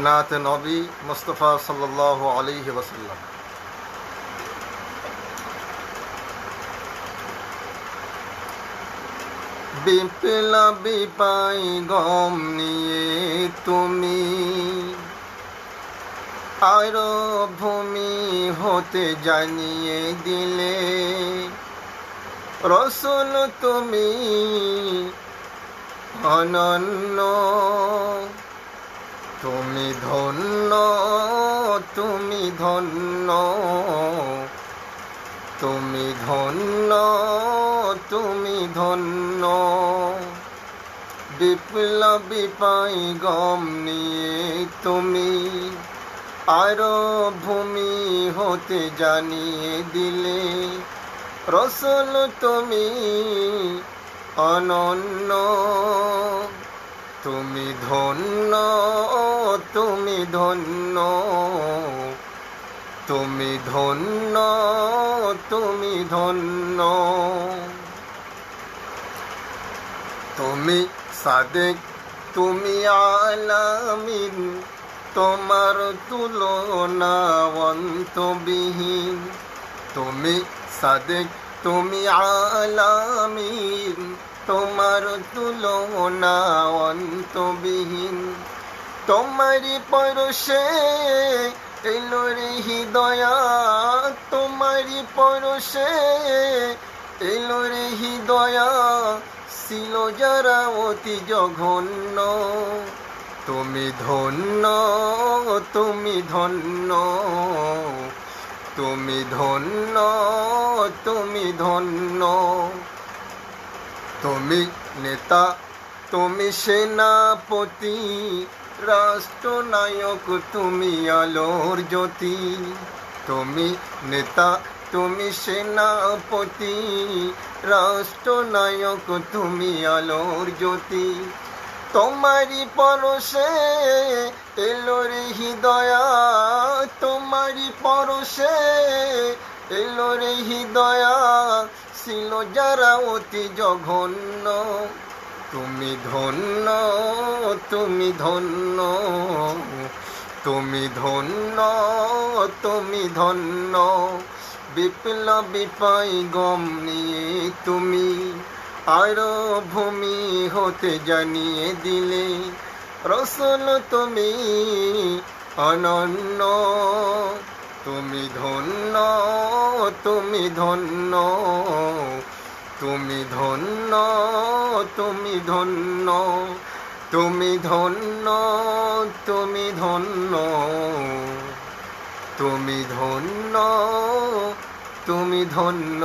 নাত নবী মুস্তাফা সাল্লাল্লাহু আলাইহি ওয়াসাল্লাম। বিপ্লবী পাইগম নিয়ে তুমি আরব ভূমি হতে জানিয়ে দিলে, রসুল তুমি অনন্য, তুমি ধন্য, তুমি ধন্য, তুমি ধন্য, তুমি ধন্য। বিপ্লবী পাইগম নিয়ে তুমি আরব ভূমি হতে জানিয়ে দিলে, রসুল তুমি অনন্য, তুমি ধন্য, তুমি ধন্য, তুমি ধন্য, তুমি ধন্য। তুমি সাদেক, তুমি আলামিন, তোমার তুলনা অন্তবিহীন। তুমি সাদেক, তুমি আলামিন, তোমার তুলনা অন্তবিহীন। তোমারি পরশে এলো রে হৃদয়া, তোমারি পরশে এলো রে হৃদয়া, ছিল যারা অতি জঘন্য। তুমি ধন্য, তুমি ধন্য, তুমি ধন্য, তুমি ধন্য। তুমি নেতা, তুমি সেনাপতি, রাষ্ট্রনায়ক, তুমি আলোর জ্যোতি। তুমি নেতা, তুমি সেনাপতি, রাষ্ট্রনায়ক, তুমি আলোর জ্যোতি। তোমারি পরশে এলো রে হৃদয়া, তোমারি পরশে এলো রে হৃদয়া, ছিল যারা অতি জঘন্য। তুমি ধন্য, তুমি ধন্য, তুমি ধন্য, তুমি ধন্য। বিপ্লবী পাইগম নিয়ে তুমি আরব ভূমি হতে জানিয়ে দিলে, রসুল তুমি অনন্য, তুমি ধন্য, তুমি ধন্য, তুমি ধন্য, তুমি ধন্য, তুমি ধন্য, তুমি ধন্য, তুমি ধন্য, তুমি ধন্য।